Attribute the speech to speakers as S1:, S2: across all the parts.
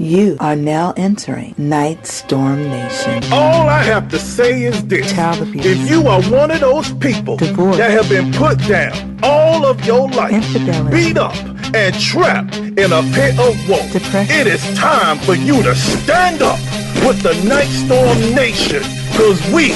S1: You are now entering Nyghtstorm Nation.
S2: All I have to say is this.
S1: Child abuse.
S2: If you are one of those people
S1: Divorce.
S2: that have been put down all of your life,
S1: Infidelity.
S2: beat up and trapped in a pit of woe,
S1: Depression.
S2: it is time for you to stand up with the Nyghtstorm Nation, because we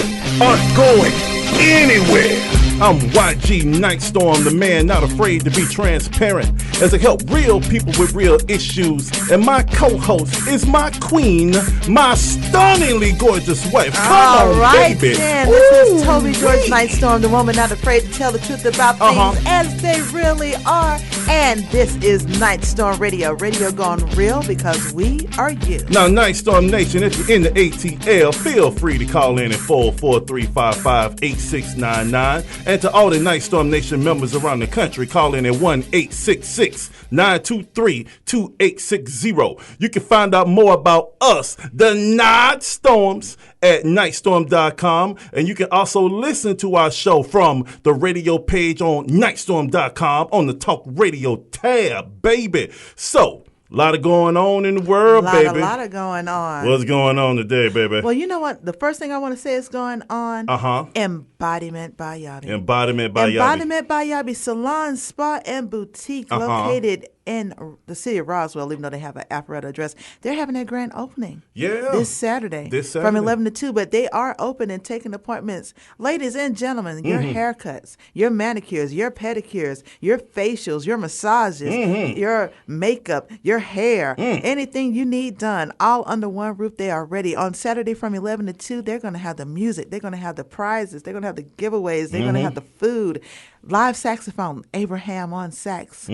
S2: aren't going anywhere. I'm YG Nyghtstorm, the man not afraid to be transparent, as I help real people with real issues. And my co-host is my queen, my stunningly gorgeous wife. Come on,
S3: right,
S2: baby.
S3: then. This is Toby George Nyghtstorm, the woman not afraid to tell the truth about things as they really are. And this is Nyghtstorm Radio. Radio gone real because we are you.
S2: Now, Nyghtstorm Nation, if you're in the ATL, feel free to call in at 443-558-8699. And to all the Nyghtstorm Nation members around the country, call in at 1-866-923-2860. You can find out more about us, the Nyghtstorms, at Nyghtstorm.com. And you can also listen to our show from the radio page on Nyghtstorm.com on the Talk Radio tab, baby. So, a lot of going on in the world, baby.
S3: A lot of going on.
S2: What's going on today, baby?
S3: Well, you know what? The first thing I want to say is going on. Embodiment by Yabi.
S2: Embodiment by Yabi.
S3: Embodiment by Yabi Salon, Spa, and Boutique located in the city of Roswell, even though they have an Alpharetta address. They're having their grand opening this Saturday from 11 to 2, but they are open and taking appointments. Ladies and gentlemen, your haircuts, your manicures, your pedicures, your facials, your massages, your makeup, your hair, anything you need done, all under one roof. They are ready. On Saturday from 11 to 2, they're going to have the music. They're going to have the prizes. They're going to have the giveaways. They're going to have the food. Live saxophone, Abraham on sax,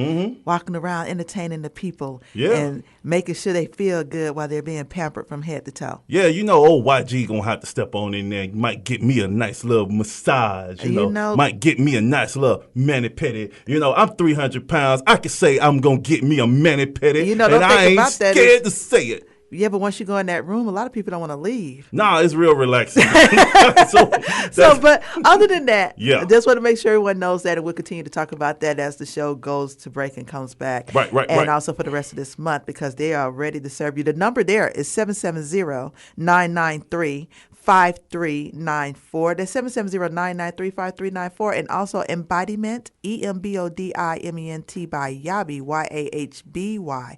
S3: walking around entertaining the people and making sure they feel good while they're being pampered from head to toe.
S2: Yeah, you know, old YG gonna have to step on in there. Might get me a nice little massage, you know. Might get me a nice little mani-pedi. You know, I'm 300 pounds. I can say I'm gonna get me a mani-pedi.
S3: You know,
S2: and I ain't scared to say it.
S3: Yeah, but once you go in that room, a lot of people don't want to leave.
S2: Nah, it's real relaxing.
S3: But other than that,
S2: I
S3: just want to make sure everyone knows that, and we'll continue to talk about that as the show goes to break and comes back.
S2: Right.
S3: And also for the rest of this month, because they are ready to serve you. The number there is 770-993-5394. That's 770-993-5394. And also Embodiment, EMBODIMENT by Yabi, YAHBY.com.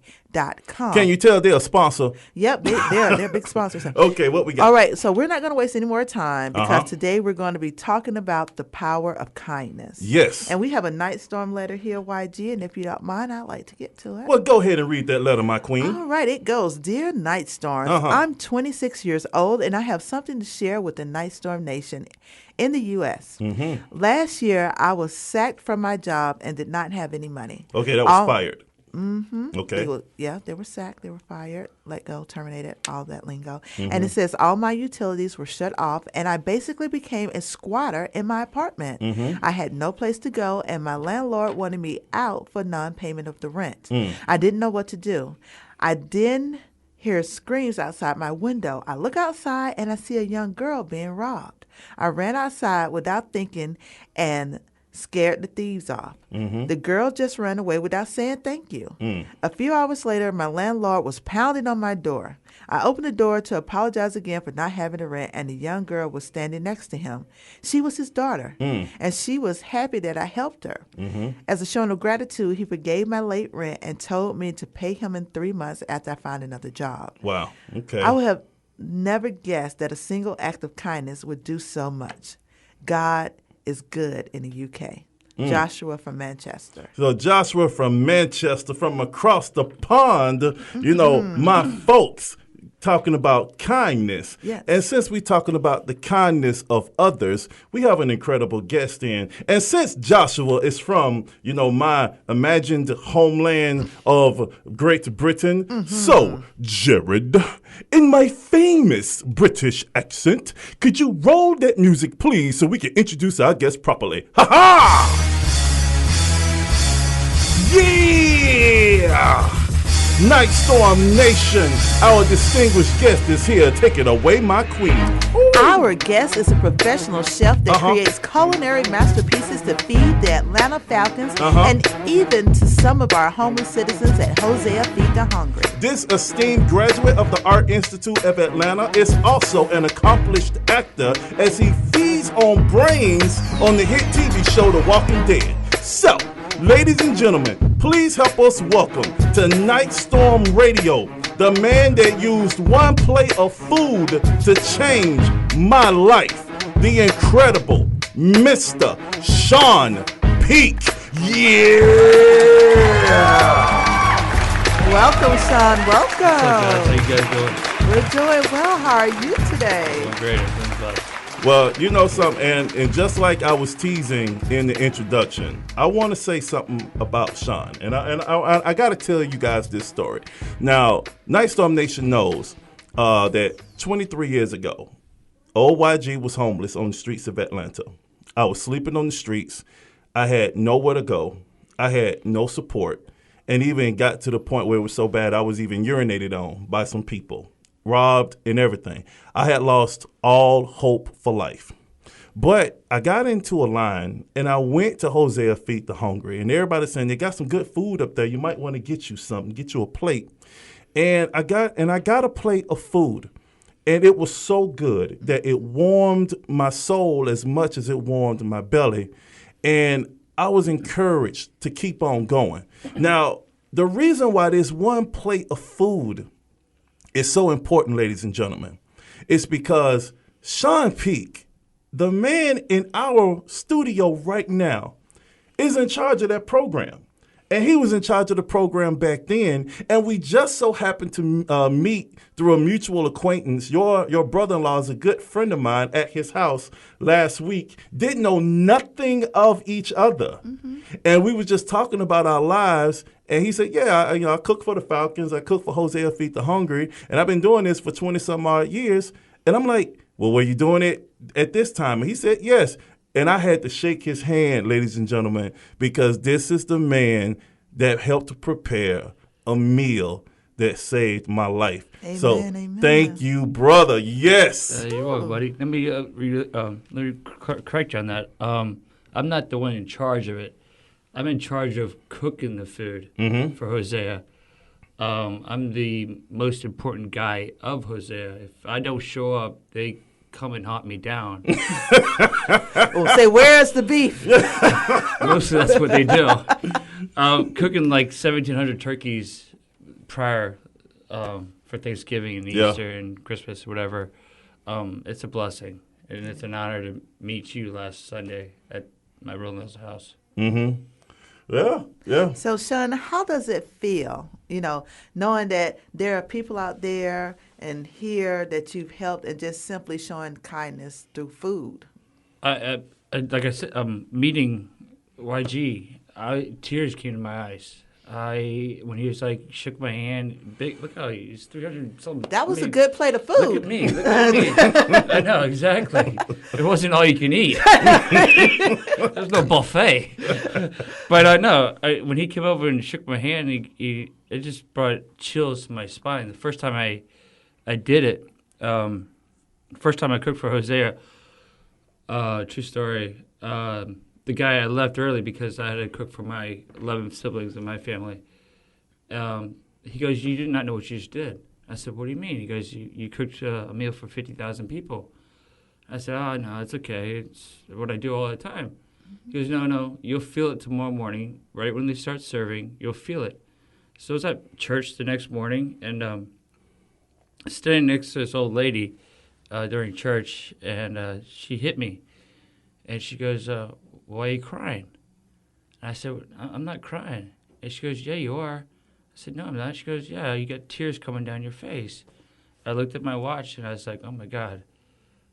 S2: Can you tell they're a sponsor?
S3: Yep, they're big sponsors.
S2: Okay, what we got?
S3: All right, so we're not going to waste any more time because today we're going to be talking about the power of kindness.
S2: Yes.
S3: And we have a Nyghtstorm letter here, YG, and if you don't mind, I'd like to get to it.
S2: Well, go ahead and read that letter, my queen.
S3: All right, it goes. Dear Nyghtstorm, I'm 26 years old, and I have something to share with the Nyghtstorm Nation in the U.S. Last year, I was sacked from my job and did not have any money.
S2: Okay, that was fired.
S3: Okay. They were sacked, they were fired, let go, terminated, all that lingo. And it says all my utilities were shut off, and I basically became a squatter in my apartment. I had no place to go, and my landlord wanted me out for non-payment of the rent. I didn't know what to do. I then hear screams outside my window. I look outside, and I see a young girl being robbed. I ran outside without thinking and scared the thieves off. The girl just ran away without saying thank you. A few hours later, my landlord was pounding on my door. I opened the door to apologize again for not having the rent, and the young girl was standing next to him. She was his daughter, and she was happy that I helped her. As a showing of gratitude, he forgave my late rent and told me to pay him in 3 months after I found another job.
S2: Wow. Okay.
S3: I would have never guessed that a single act of kindness would do so much. God is good in the UK. Joshua from Manchester.
S2: So Joshua from Manchester, from across the pond, you know, my folks talking about kindness.
S3: Yes.
S2: And since we're talking about the kindness of others, we have an incredible guest in. And since Joshua is from, you know, my imagined homeland of Great Britain, so, Jared, in my famous British accent, could you roll that music, please, so we can introduce our guest properly? Ha-ha! Yeah! Nyghtstorm Nation, our distinguished guest is here. Take it away, my queen. Ooh.
S3: Our guest is a professional chef that creates culinary masterpieces to feed the Atlanta Falcons and even to some of our homeless citizens at Hosea Feed the Hungry.
S2: This esteemed graduate of the Art Institute of Atlanta is also an accomplished actor as he feeds on brains on the hit TV show The Walking Dead. So, ladies and gentlemen, please help us welcome to Nyghtstorm Radio, the man that used one plate of food to change my life, the incredible Mr. Sean Peak. Yeah!
S3: Welcome, Sean. Welcome.
S4: What's up, guys? How you guys doing?
S3: We're doing well. How are you today?
S4: Doing great. Everything's blessed.
S2: Well, you know something, and just like I was teasing in the introduction, I want to say something about Sean, and I got to tell you guys this story. Now, Nyghtstorm Nation knows that 23 years ago, old YG was homeless on the streets of Atlanta. I was sleeping on the streets. I had nowhere to go. I had no support, and even got to the point where it was so bad I was even urinated on by some people. Robbed and everything. I had lost all hope for life. But I got into a line and I went to Hosea Feed the Hungry, and everybody's saying they got some good food up there. You might want to get you something, get you a plate. And I got a plate of food, and it was so good that it warmed my soul as much as it warmed my belly. And I was encouraged to keep on going. Now, the reason why this one plate of food is so important, ladies and gentlemen, is because Sean Peak, the man in our studio right now, is in charge of that program. And he was in charge of the program back then. And we just so happened to meet through a mutual acquaintance. Your brother-in-law is a good friend of mine at his house last week. Didn't know nothing of each other. Mm-hmm. And we were just talking about our lives. And he said, yeah, I cook for the Falcons. I cook for Hosea Feed the Hungry. And I've been doing this for 20-some odd years. And I'm like, well, were you doing it at this time? And he said, yes. And I had to shake his hand, ladies and gentlemen, because this is the man that helped prepare a meal that saved my life. Amen, thank you, brother. Yes.
S4: You're welcome, buddy. Let me correct you on that. I'm not the one in charge of it. I'm in charge of cooking the food for Hosea. I'm the most important guy of Hosea. If I don't show up, they come and hunt me down.
S3: We'll say, where's the beef?
S4: Mostly that's what they do. Cooking like 1,700 turkeys prior for Thanksgiving and Easter and Christmas or whatever. It's a blessing, and it's an honor to meet you last Sunday at my brother-in-law's house.
S2: Mm-hmm. Yeah.
S3: So, Sean, how does it feel, knowing that there are people out there and here that you've helped and just simply showing kindness through food?
S4: Like I said, meeting YG, tears came to my eyes. When he was like, shook my hand, look how he's 300 something.
S3: That was a good plate of food.
S4: Look at me. I know, exactly. It wasn't all you can eat. There's no buffet. But no, when he came over and shook my hand, it just brought chills to my spine. The first time I did it, first time I cooked for Hosea, true story, the guy I left early because I had to cook for my 11 siblings in my family. He goes, you did not know what you just did. I said, what do you mean? He goes, you cooked a meal for 50,000 people. I said, oh, no, it's okay. It's what I do all the time. He goes, no, you'll feel it tomorrow morning. Right when they start serving, you'll feel it. So I was at church the next morning, and standing next to this old lady during church, and she hit me. And she goes, why are you crying? And I said, I'm not crying. And she goes, yeah, you are. I said, no, I'm not. She goes, yeah, you got tears coming down your face. I looked at my watch, and I was like, oh, my God.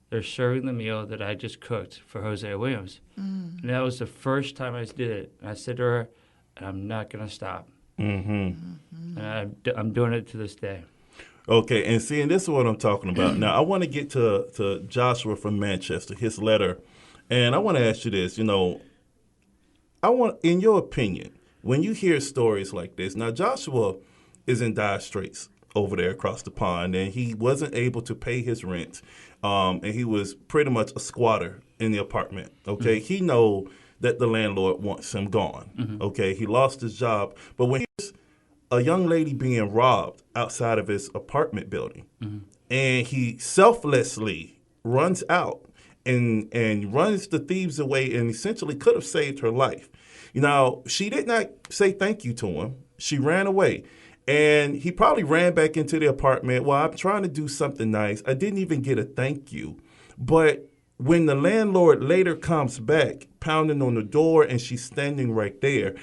S4: They're serving the meal that I just cooked for Hosea Williams. Mm. And that was the first time I did it. And I said to her, I'm not going to stop. Mm-hmm. And I'm doing it to this day.
S2: Okay, and see, and this is what I'm talking about. Now, I want to get to Joshua from Manchester, his letter. And I want to ask you this, in your opinion, when you hear stories like this, now Joshua is in dire straits over there across the pond, and he wasn't able to pay his rent, and he was pretty much a squatter in the apartment, okay? Mm-hmm. He know that the landlord wants him gone, okay? He lost his job, but when he hears a young lady being robbed outside of his apartment building. And he selflessly runs out and runs the thieves away and essentially could have saved her life. Now, she did not say thank you to him. She ran away. And he probably ran back into the apartment. Well, I'm trying to do something nice. I didn't even get a thank you. But when the landlord later comes back, pounding on the door, and she's standing right there,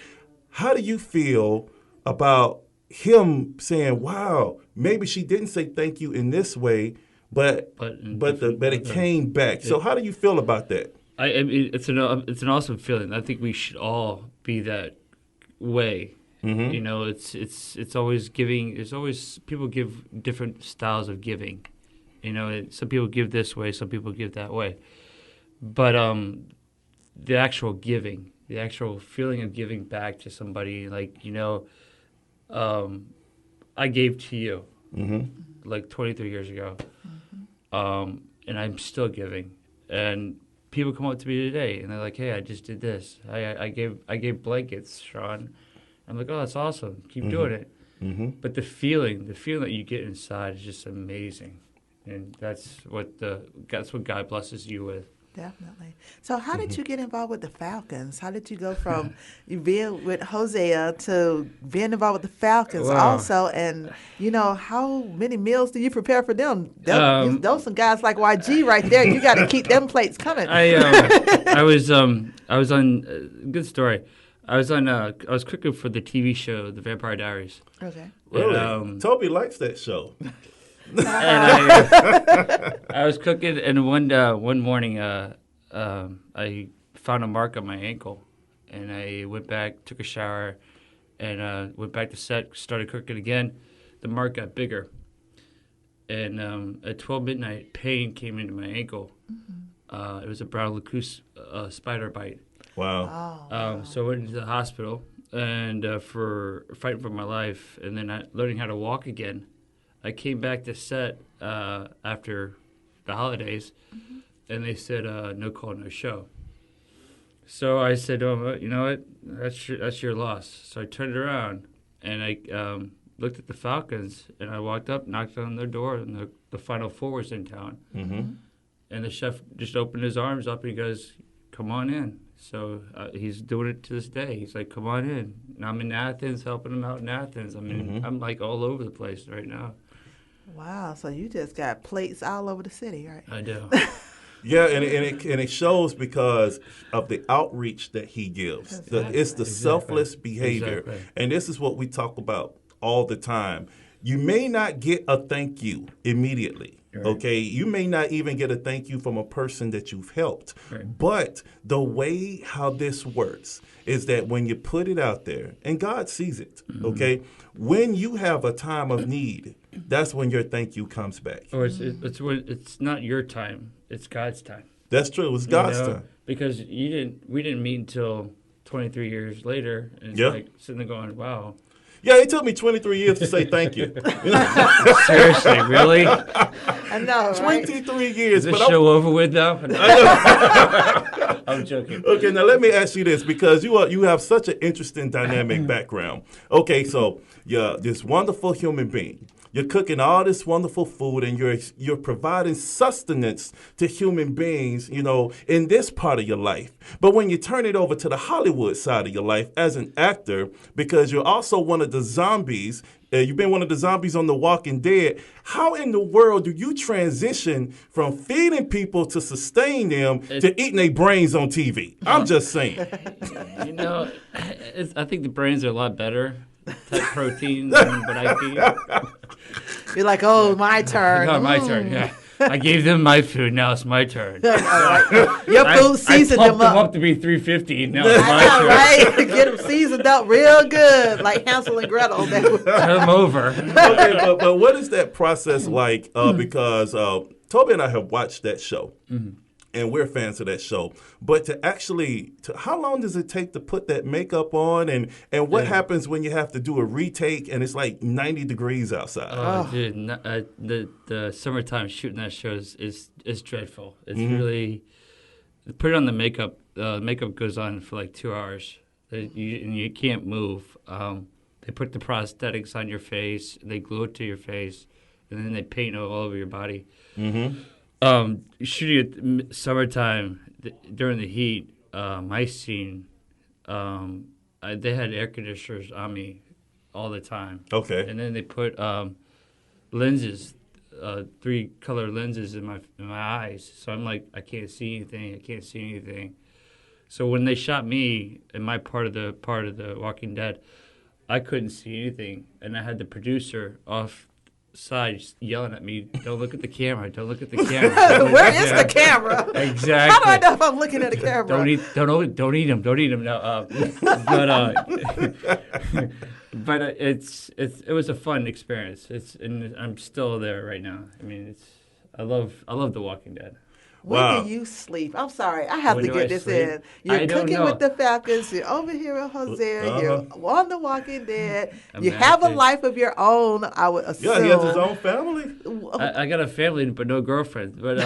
S2: how do you feel about him saying, wow, maybe she didn't say thank you in this way, but it came back. So how do you feel about that?
S4: I mean, it's an awesome feeling. I think we should all be that way. You know, it's always giving. There's always people give different styles of giving. You know, some people give this way, some people give that way. But the actual giving, the actual feeling of giving back to somebody, like, you know, I gave to you like 23 years ago, and I'm still giving. And people come up to me today, and they're like, "Hey, I just did this. I gave blankets, Sean." I'm like, "Oh, that's awesome. Keep doing it." But the feeling that you get inside is just amazing, and that's what God blesses you with.
S3: Definitely. So how did you get involved with the Falcons? How did you go from you being with Hosea to being involved with the Falcons also? And, you know, how many meals do you prepare for them? Those some guys like YG right there. You got to keep them plates coming.
S4: I was on good story. I was cooking for the TV show, The Vampire Diaries.
S3: Okay.
S2: Really? And, Toby likes that show.
S4: And I was cooking, and one morning I found a mark on my ankle, and I went back, took a shower, and went back to set, started cooking again. The mark got bigger, and at 12 midnight, pain came into my ankle. It was a brown Lacus spider bite.
S2: Wow.
S4: So I went into the hospital, and for fighting for my life, and then learning how to walk again. I came back to set after the holidays, and they said no call, no show. So I said, "Oh, you know what? That's your loss." So I turned around and I looked at the Falcons, and I walked up, knocked on their door, and the Final Four was in town. And the chef just opened his arms up, and he goes, "Come on in." So he's doing it to this day. He's like, "Come on in." And I'm in Athens, helping him out in Athens. I mean, I'm like all over the place right now.
S3: Wow, so you just got plates all over the city, right?
S4: I do.
S2: Yeah, and it shows because of the outreach that he gives. It's the selfless behavior. And this is what we talk about all the time. You may not get a thank you immediately. Right. Okay, you may not even get a thank you from a person that you've helped. Right. But the way how this works is that when you put it out there, and God sees it, okay, when you have a time of need, that's when your thank you comes back.
S4: Or it's not your time, it's God's time.
S2: That's true. It's God's time.
S4: Because we didn't meet until 23 years later, and like sitting there going, wow.
S2: Yeah, it took me 23 years to say thank you.
S4: Seriously, really?
S3: I know, right?
S2: 23 years.
S4: Is this show over with now? I'm joking.
S2: Okay, now let me ask you this, because you have such an interesting dynamic background. Okay, so you're this wonderful human being. You're cooking all this wonderful food, and you're providing sustenance to human beings, you know, in this part of your life. But when you turn it over to the Hollywood side of your life as an actor, because you're also one of the zombies, you've been one of the zombies on The Walking Dead, how in the world do you transition from feeding people to sustain them to eating their brains on TV? I'm just saying.
S4: You know, I think the brains are a lot better. Type protein than what I feed.
S3: You're like, oh, my turn.
S4: No, my turn, yeah. I gave them my food, now it's my turn.
S3: Your food seasoned them
S4: them up to be 350, now it's my turn.
S3: Right? Get them seasoned up real good, like Hansel and Gretel.
S4: Come over.
S2: Okay, but what is that process like? Because Toby and I have watched that show. And we're fans of that show. But how long does it take to put that makeup on? And what happens when you have to do a retake and it's like 90 degrees outside?
S4: Oh, dude. The summertime shooting that show is dreadful. It's really, put it on the makeup. Makeup goes on for like 2 hours. And you can't move. They They put the prosthetics on your face. They glue it to your face, and then they paint it all over your body. Shooting at summertime during the heat, my scene, they had air conditioners on me all the time.
S2: Okay.
S4: And then they put lenses, 3-color lenses in my eyes. So I'm like, I can't see anything. So when they shot me in my part of the Walking Dead, I couldn't see anything, and I had the producer off side yelling at me, "Don't look at the camera! Don't look at the camera!"
S3: Where is the camera?
S4: Exactly.
S3: How do I know if I'm looking at a camera?
S4: Don't eat them. No, but it was a fun experience. And I'm still there right now. I mean, I love The Walking Dead.
S3: When do you sleep? I'm sorry, I have to get this in. You're cooking with the Falcons. You're over here with Hosea. You're on The Walking Dead. You have a life of your own, I would assume.
S2: Yeah, he has his own family.
S4: I got a family, but no girlfriend. But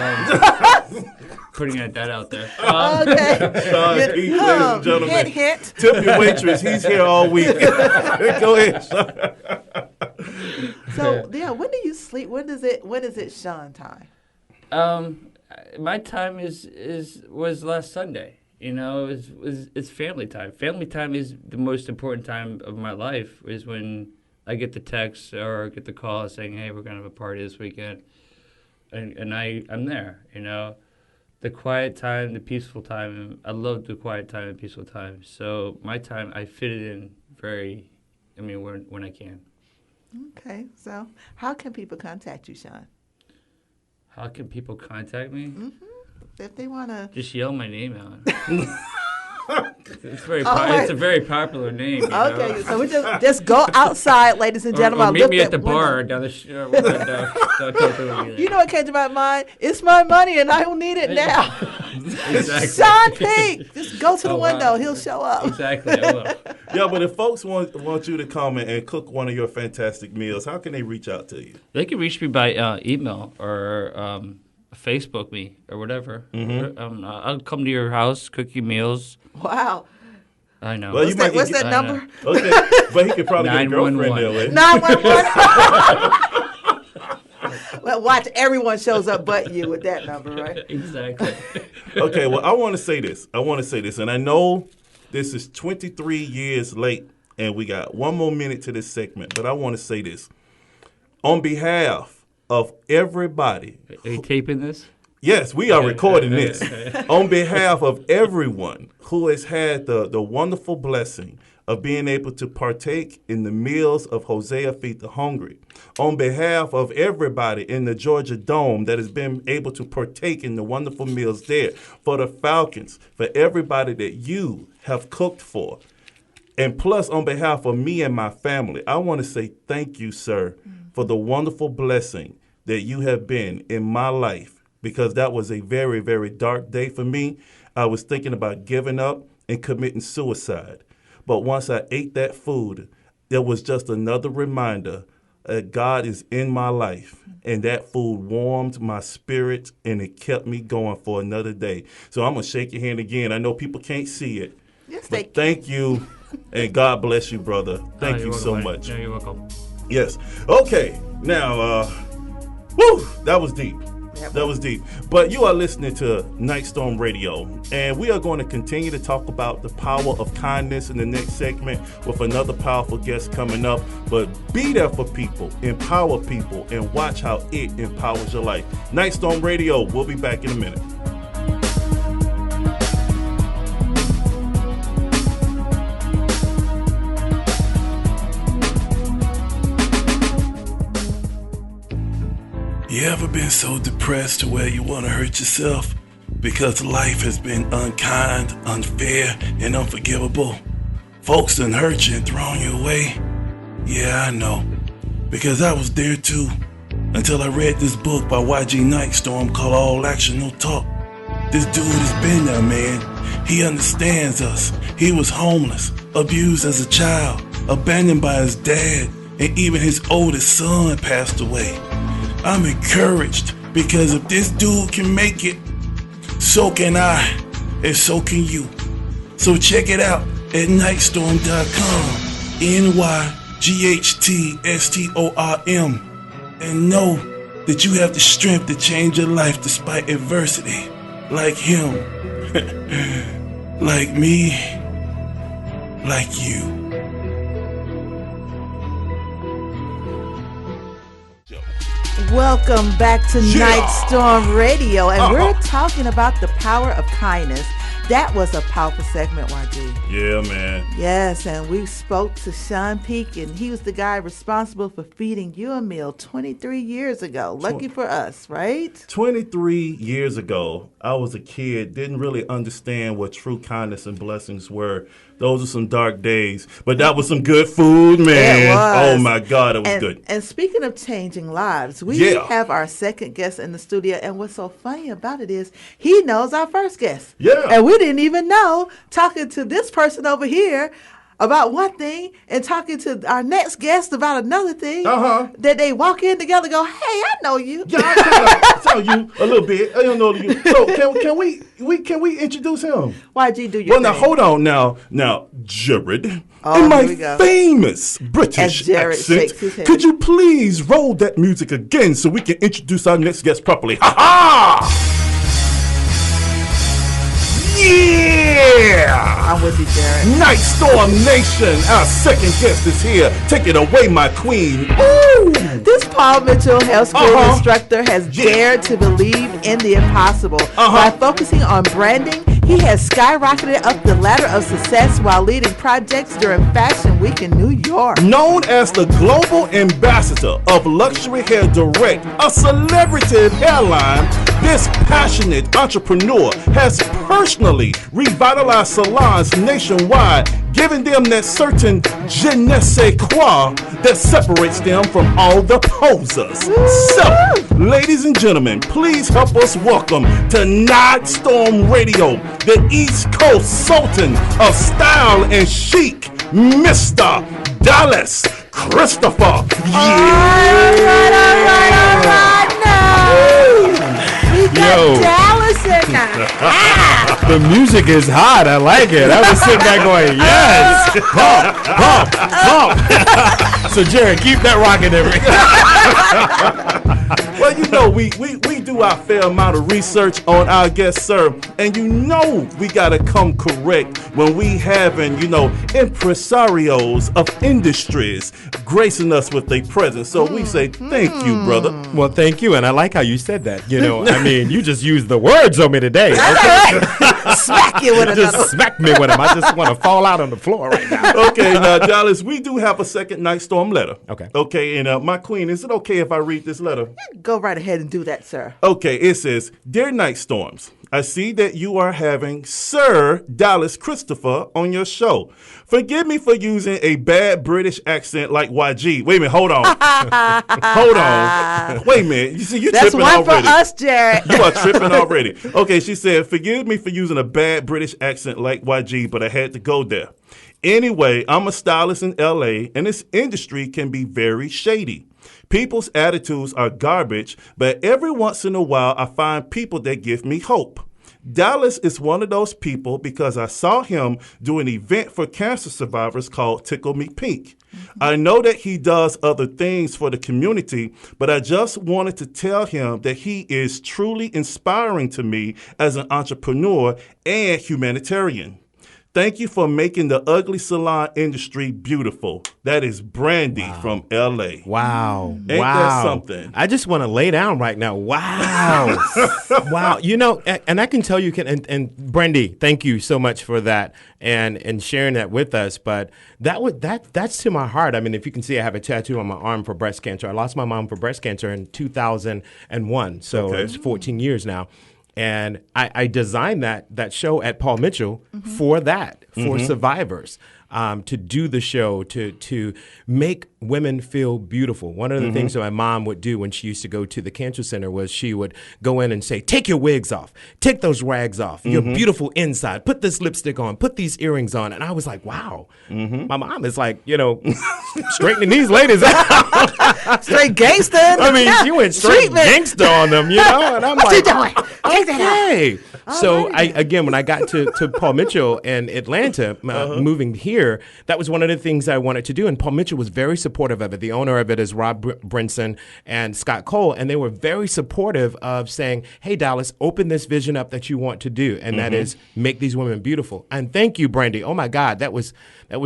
S4: putting that out there.
S3: Okay.
S2: Sean Pete, ladies and gentlemen.
S3: Hint.
S2: Tip your waitress. He's here all week. Go ahead, Sean.
S3: So, yeah, when do you sleep? When is it Sean time?
S4: My time was last Sunday. You know, it's family time. Family time is the most important time of my life. Is when I get the text or get the call saying, "Hey, we're gonna have a party this weekend," and I'm there. You know, the quiet time, the peaceful time. I love the quiet time and peaceful time. So my time, I fit it in when I can.
S3: Okay, so how can people contact you, Sean?
S4: How can people contact me?
S3: Mm-hmm. If they want to...
S4: Just yell my name out. It's a very popular name.
S3: Okay, so we just go outside, ladies and gentlemen.
S4: Or meet me at the bar down the street.
S3: You know what came to my mind? It's my money and I don't need it now.
S4: Exactly.
S3: Sean Pete, just go to the window. Wow. He'll show up.
S4: Exactly. I will.
S2: Yeah, but if folks want you to come and cook one of your fantastic meals, how can they reach out to you?
S4: They can reach me by email or Facebook me or whatever.
S2: Mm-hmm.
S4: I'll come to your house, cook you meals.
S3: Wow.
S4: I know.
S2: Well,
S3: what's that number?
S2: Okay, but he could probably get a girlfriend there, right?
S3: 911. Well, watch, everyone shows up but you with that number, right?
S4: Exactly.
S2: Okay, well, I want to say this, and I know this is 23 years late, and we got one more minute to this segment, but I want to say this. On behalf of everybody...
S4: Are you taping this?
S2: Yes, we are recording this. On behalf of everyone who has had the wonderful blessing of being able to partake in the meals of Hosea Feed the Hungry, on behalf of everybody in the Georgia Dome that has been able to partake in the wonderful meals there, for the Falcons, for everybody that you have cooked for, and plus on behalf of me and my family, I want to say thank you, sir, for the wonderful blessing that you have been in my life, because that was a very, very dark day for me. I was thinking about giving up and committing suicide. But once I ate that food, there was just another reminder that God is in my life. And that food warmed my spirit, and it kept me going for another day. So I'm going to shake your hand again. I know people can't see it.
S3: Yes,
S2: but thank you, and God bless you, brother. Thank you so much.
S4: No, you're welcome.
S2: Yes. Okay. Now, that was deep. That was deep. But you are listening to Nyghtstorm Radio, and we are going to continue to talk about the power of kindness in the next segment with another powerful guest coming up. But be there for people, empower people, and watch how it empowers your life. Nyghtstorm Radio, we'll be back in a minute.
S5: You ever been so depressed to where you want to hurt yourself because life has been unkind, unfair, and unforgivable? Folks done hurt you and thrown you away? Yeah, I know, because I was there too, until I read this book by YG Nyghtstorm called All Action No Talk. This dude has been there, man. He understands us. He was homeless, abused as a child, abandoned by his dad, and even his oldest son passed away. I'm encouraged because if this dude can make it, so can I, and so can you. So check it out at nyghtstorm.com, GHTSTORM, and know that you have the strength to change your life despite adversity, like him, like me, like you.
S3: Welcome back to
S2: Yeah.
S3: Nyghtstorm Radio, and we're talking about the power of kindness. That was a powerful segment, YG.
S2: Yeah, man.
S3: Yes, and we spoke to Sean Peak, and he was the guy responsible for feeding you a meal 23 years ago. Lucky for us, right?
S2: 23 years ago, I was a kid, didn't really understand what true kindness and blessings were. Those are some dark days, but that was some good food, man.
S3: It was.
S2: Oh my God, it was good.
S3: And speaking of changing lives, we have our second guest in the studio, and what's so funny about it is he knows our first guest.
S2: Yeah.
S3: And we didn't even know, talking to this person over here about one thing and talking to our next guest about another thing, that they walk in together and go, hey, I know you.
S2: Yeah, I tell you a little bit. I don't know you. So can we introduce him?
S3: YG, do your
S2: Well, now
S3: thing.
S2: hold on. Now, Jared, in
S3: here
S2: my
S3: we go.
S2: famous British
S3: As Jared
S2: accent,
S3: shakes his head.
S2: could you please roll that music again so we can introduce our next guest properly? Ha ha! Yeah!
S3: I'm with you, Jared.
S2: Nyghtstorm Nation, our second guest is here. Take it away, my queen. Ooh!
S3: This Paul Mitchell health school instructor has dared to believe in the impossible. By focusing on branding, he has skyrocketed up the ladder of success while leading projects during Fashion Week in New York.
S2: Known as the global ambassador of Luxury Hair Direct, a celebrity hairline, this passionate entrepreneur has personally revitalized salons nationwide, giving them that certain je ne sais quoi that separates them from all the posers. So, ladies and gentlemen, please help us welcome to Nyghtstorm Radio, the East Coast Sultan of Style and Chic, Mr. Dallas Christopher.
S3: All right now. We got Dallas in now.
S6: The music is hot. I like it. I was sitting back going, yes, pump. So, Jared, keep that rocking
S2: Well, you know, we do our fair amount of research on our guests, sir. And you know we got to come correct when we having, impresarios of industries gracing us with their presence. So we say thank you, brother.
S6: Well, thank you. And I like how you said that. I mean, you just used the words on me today.
S3: Smack you with another.
S6: Just smack me with them. I just want to fall out on the floor right now.
S2: Okay, now, Dallas, we do have a second Nyghtstorm letter.
S6: Okay.
S2: Okay, and my queen, is it okay if I read this letter?
S3: Go right ahead and do that, sir.
S2: Okay, it says, Dear Nyghtstorms, I see that you are having Sir Dallas Christopher on your show. Forgive me for using a bad British accent like YG. Wait a minute, hold on. Hold on. Wait a minute. You see, you're
S3: That's
S2: tripping
S3: one
S2: already.
S3: for us, Jared.
S2: You are tripping already. Okay, she said, forgive me for using a bad British accent like YG, but I had to go there. Anyway, I'm a stylist in LA, and this industry can be very shady. People's attitudes are garbage, but every once in a while, I find people that give me hope. Dallas is one of those people because I saw him do an event for cancer survivors called Tickle Me Pink. I know that he does other things for the community, but I just wanted to tell him that he is truly inspiring to me as an entrepreneur and humanitarian. Thank you for making the ugly salon industry beautiful. That is Brandy from LA.
S6: Wow.
S2: Ain't that something?
S6: I just want to lay down right now. Wow. Wow. And I can tell you, and Brandy, thank you so much for that and sharing that with us. But that's to my heart. I mean, if you can see, I have a tattoo on my arm for breast cancer. I lost my mom for breast cancer in 2001. So it's 14 years now. And I designed that show at Paul Mitchell for that, for survivors, to do the show, to make women feel beautiful. One of the things that my mom would do when she used to go to the cancer center was she would go in and say, take your wigs off, take those rags off, you're beautiful inside, put this lipstick on, put these earrings on. And I was like, wow, my mom is like, straightening these ladies out.
S3: Straight gangster.
S6: I mean, she went straight gangster on them, and I'm
S3: what
S6: like,
S3: you doing? Take that out.
S6: okay. So when I got to Paul Mitchell and Atlanta, moving here, that was one of the things I wanted to do. And Paul Mitchell was very supportive of it. The owner of it is Rob Brinson and Scott Cole. And they were very supportive of saying, hey, Dallas, open this vision up that you want to do. And that is make these women beautiful. And thank you, Brandy. Oh, my God, that was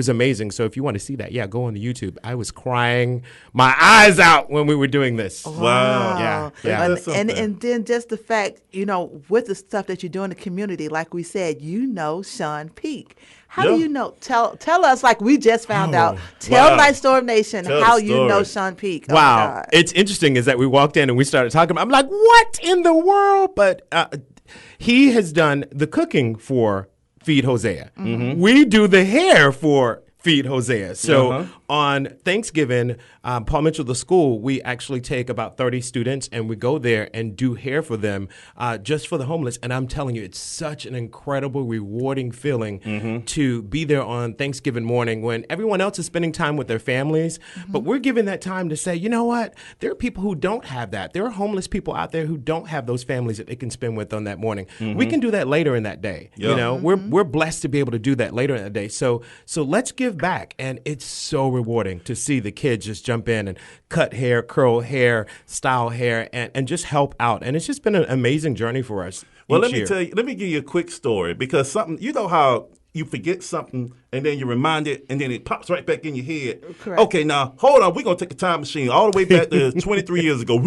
S6: amazing. So if you want to see that, go on the YouTube. I was crying my eyes out when we were doing this.
S2: Wow.
S6: Yeah.
S3: And then just the fact, with the stuff that you do in the community, like we said, Sean Peak. How do you know? Tell us, like we just found out. Tell Nyghtstorm Nation how you know Sean Peak. Oh,
S6: wow. It's interesting is that we walked in and we started talking. I'm like, what in the world? But he has done the cooking for Feed Hosea. We do the hair for Feed Hosea. So on Thanksgiving, Paul Mitchell, the school, we actually take about 30 students and we go there and do hair for them just for the homeless. And I'm telling you, it's such an incredible, rewarding feeling to be there on Thanksgiving morning when everyone else is spending time with their families. But we're giving that time to say, you know what? There are people who don't have that. There are homeless people out there who don't have those families that they can spend with on that morning. We can do that later in that day. We're blessed to be able to do that later in the day. So let's give back. And it's so rewarding to see the kids just jump in and cut hair, curl hair, style hair, and just help out. And it's just been an amazing journey for us.
S2: Well, let me give you a quick story because how you forget something and then you're reminded and then it pops right back in your head.
S3: Correct.
S2: Okay, now hold on. We're going to take a time machine all the way back to 23 years ago.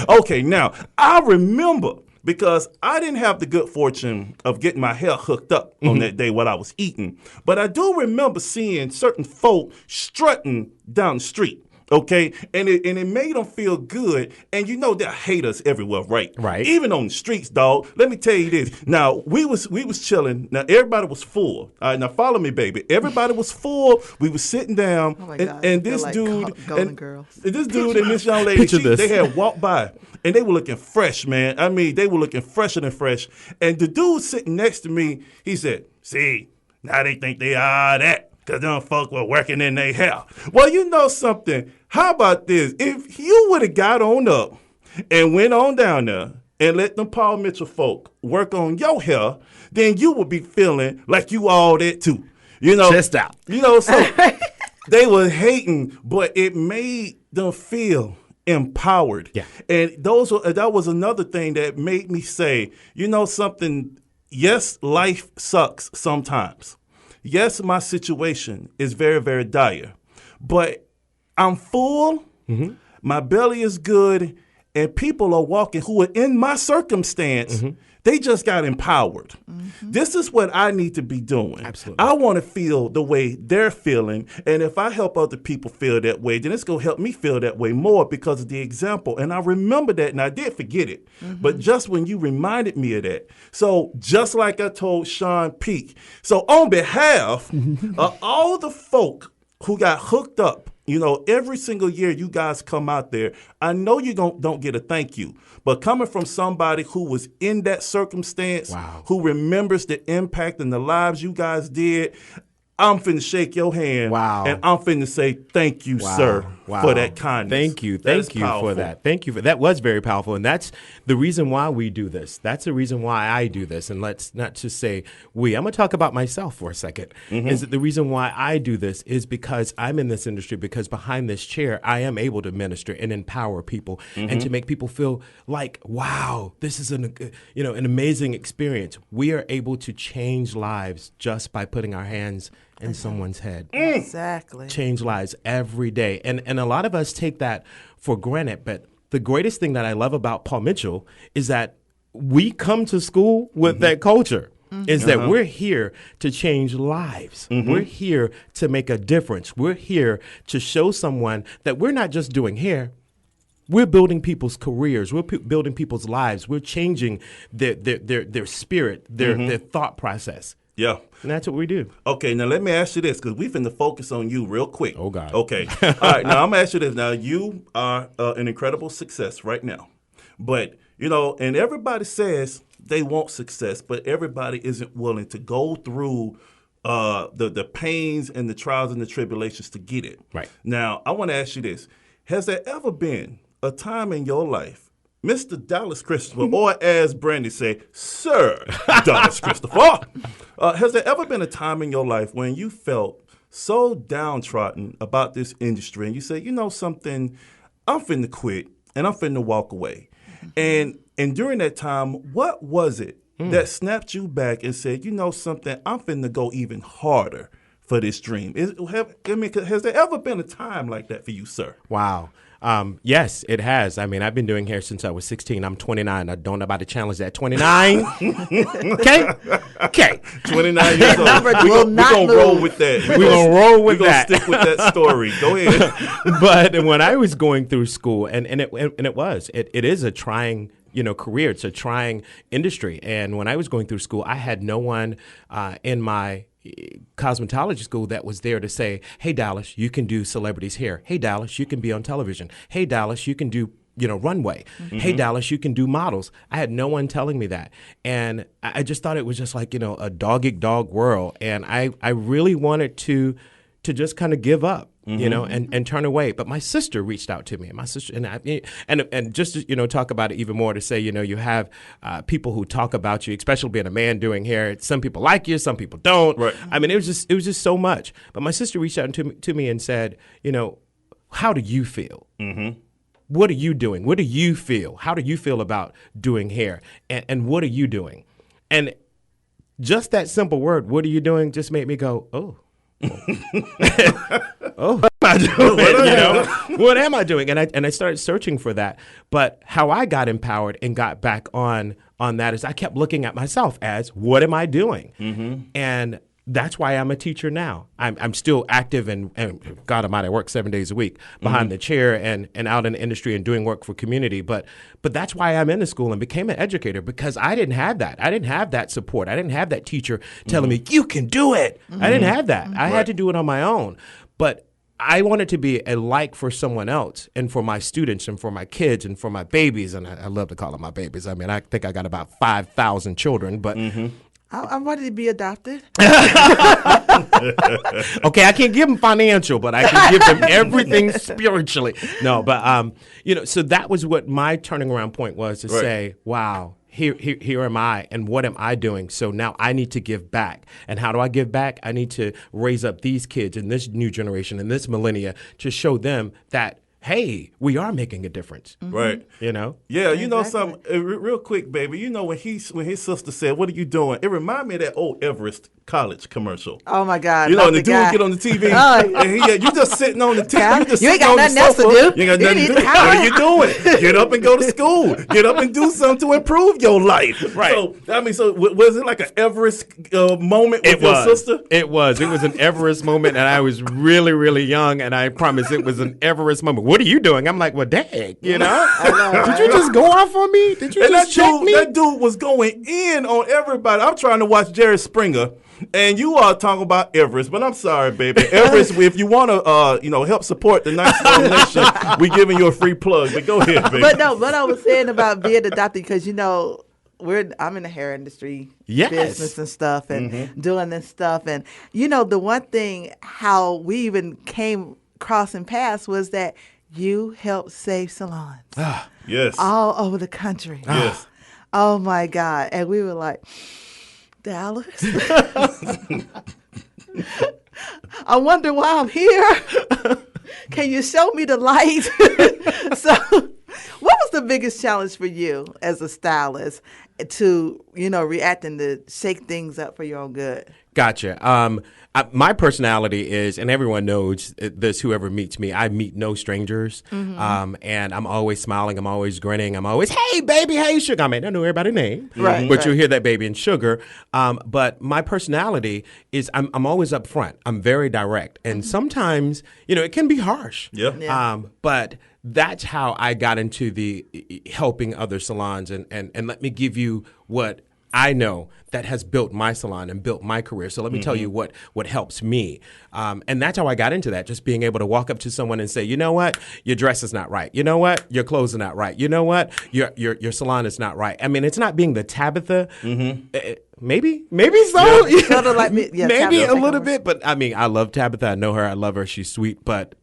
S2: Okay, now I remember because I didn't have the good fortune of getting my hair hooked up on that day while I was eating. But I do remember seeing certain folk strutting down the street. Okay, and it made them feel good, and they're haters everywhere, right?
S6: Right.
S2: Even on the streets, dog. Let me tell you this. Now we was chilling. Now everybody was full. All right, now follow me, baby. Everybody was full. We was sitting down, and this dude, this dude and this young lady, they had walked by, and they were looking fresh, man. I mean, they were looking fresher than fresh. And the dude sitting next to me, he said, "See, now they think they are that." Because them folk were working in their hair. Well, you know something? How about this? If you would have got on up and went on down there and let them Paul Mitchell folk work on your hair, then you would be feeling like you all that too.
S6: Chest out.
S2: So they were hating, but it made them feel empowered.
S6: Yeah.
S2: And that was another thing that made me say, something, yes, life sucks sometimes. Yes, my situation is very, very dire, but I'm full, my belly is good, and people are walking who are in my circumstance. They just got empowered. This is what I need to be doing.
S6: Absolutely.
S2: I want to feel the way they're feeling, and if I help other people feel that way, then it's going to help me feel that way more because of the example. And I remember that, and I did forget it, but just when you reminded me of that. So just like I told Sean Peak, so on behalf of all the folk who got hooked up, every single year you guys come out there, I know you don't get a thank you. But coming from somebody who was in that circumstance, who remembers the impact and the lives you guys did, I'm finna shake your hand. And I'm finna say thank you, sir, for that kindness.
S6: Thank you for that. Thank you for that. Was very powerful, and that's the reason why we do this. That's the reason why I do this. And let's not just say we. I'm gonna talk about myself for a second. Is that the reason why I do this is because I'm in this industry, because behind this chair I am able to minister and empower people and to make people feel like, wow, this is an amazing experience. We are able to change lives just by putting our hands in someone's head.
S3: Exactly.
S6: Change lives every day. And a lot of us take that for granted. But the greatest thing that I love about Paul Mitchell is that we come to school with that culture. Is that we're here to change lives. We're here to make a difference. We're here to show someone that we're not just doing hair. We're building people's careers. We're building people's lives. We're changing their spirit, their thought process.
S2: Yeah.
S6: And that's what we do.
S2: Okay, now let me ask you this, because we finna focus on you real quick.
S6: Oh, God.
S2: Okay. All right, now I'm gonna ask you this. Now, you are an incredible success right now. But, and everybody says they want success, but everybody isn't willing to go through the pains and the trials and the tribulations to get it.
S6: Right.
S2: Now, I want to ask you this. Has there ever been a time in your life, Mr. Dallas Christopher, or as Brandy say, Sir Dallas Christopher. Has there ever been a time in your life when you felt so downtrodden about this industry and you say, you know something, I'm finna quit and I'm finna walk away? And during that time, what was it that snapped you back and said, you know something, I'm finna go even harder for this dream? Has there ever been a time like that for you, sir?
S6: Wow. Yes, it has. I mean, I've been doing hair since I was 16. I'm 29. I don't know about to challenge that. 29. Okay.
S2: 29 years old.
S3: Number
S2: We're
S3: will
S2: going
S3: not
S2: to
S3: move.
S2: roll with that.
S6: We're going to roll with
S2: We're going
S6: that.
S2: to stick with that story. Go ahead.
S6: But when I was going through school, and it is a trying career. It's a trying industry. And when I was going through school, I had no one in my cosmetology school that was there to say, hey, Dallas, you can do celebrities hair. Hey, Dallas, you can be on television. Hey, Dallas, you can do runway. Hey, Dallas, you can do models. I had no one telling me that. And I just thought it was just like, a dog-eat-dog world. And I really wanted to just kind of give up. And turn away. But my sister reached out to me, and my sister and just to, talk about it even more, to say, you have people who talk about you, especially being a man doing hair. Some people like you, some people don't.
S2: Right.
S6: I mean, it was just so much. But my sister reached out to me and said, how do you feel? Mm-hmm. What are you doing? What do you feel? How do you feel about doing hair? And what are you doing? And just that simple word, what are you doing, just made me go, oh. Oh, what am I doing? What am I doing? And I started searching for that. But how I got empowered and got back on that is I kept looking at myself as, what am I doing? Mm-hmm. And that's why I'm a teacher now. I'm still active and God Almighty, I work 7 days a week behind the chair and out in the industry and doing work for community. But that's why I'm in the school and became an educator, because I didn't have that. I didn't have that support. I didn't have that teacher telling me, you can do it. I didn't have that. I had to do it on my own. But I wanted to be a light for someone else and for my students and for my kids and for my babies. And I love to call them my babies. I mean, I think I got about 5,000 children, but
S3: I'm ready to be adopted.
S6: okay, I can't give them financial, but I can give them everything spiritually. No, but so that was what my turning around point was, to say, wow, here am I, and what am I doing? So now I need to give back. And how do I give back? I need to raise up these kids in this new generation, in this millennia, to show them that, hey, we are making a difference.
S2: Right.
S6: Yeah,
S2: you know something, real quick, baby. When his sister said, what are you doing? It reminded me of that old Everest college commercial.
S3: Oh, my God.
S2: And the dude get on the TV. And you just sitting on the TV.
S3: You ain't got nothing else to do.
S2: You ain't got nothing to do. What are you doing? Get up and go to school. Get up and do something to improve your life.
S6: Right.
S2: So was it like an Everest moment with your sister?
S6: It was. It was an Everest moment, and I was really, really young, and I promise it was an Everest moment. What are you doing? I'm like, well, dang, Did you just go off on me? Did you just check me?
S2: That dude was going in on everybody. I'm trying to watch Jerry Springer, and you are talking about Everest, but I'm sorry, baby. Everest, if you want to, help support the Nyghtstorm Nation, we giving you a free plug. But go ahead, baby.
S3: But no, what I was saying about being adopted, because I'm in the hair industry, business and stuff, and doing this stuff, and the one thing how we even came crossing paths was that you helped save salons.
S2: Yes.
S3: All over the country.
S2: Yes.
S3: Oh my God. And we were like, Dallas, I wonder why I'm here. Can you show me the light? So what was the biggest challenge for you as a stylist to, reacting to shake things up for your own good?
S6: Gotcha. My personality is, and everyone knows this, whoever meets me, I meet no strangers. And I'm always smiling. I'm always grinning. I'm always, hey, baby, hey, sugar. I may not know everybody's name, but you'll hear that baby and sugar. But my personality is I'm always up front. I'm very direct. And sometimes, it can be harsh.
S2: Yeah.
S6: But that's how I got into the helping other salons. And let me give you what I know that has built my salon and built my career. So let me tell you what helps me. And that's how I got into that, just being able to walk up to someone and say, you know what, your dress is not right. You know what, your clothes are not right. You know what, your salon is not right. I mean, it's not being the Tabitha. maybe so.
S3: Yeah. Sort of like me. Yeah,
S6: maybe
S3: Tabitha
S6: a little
S3: Takeover.
S6: bit, but I mean, I love Tabitha. I know her. I love her. She's sweet, but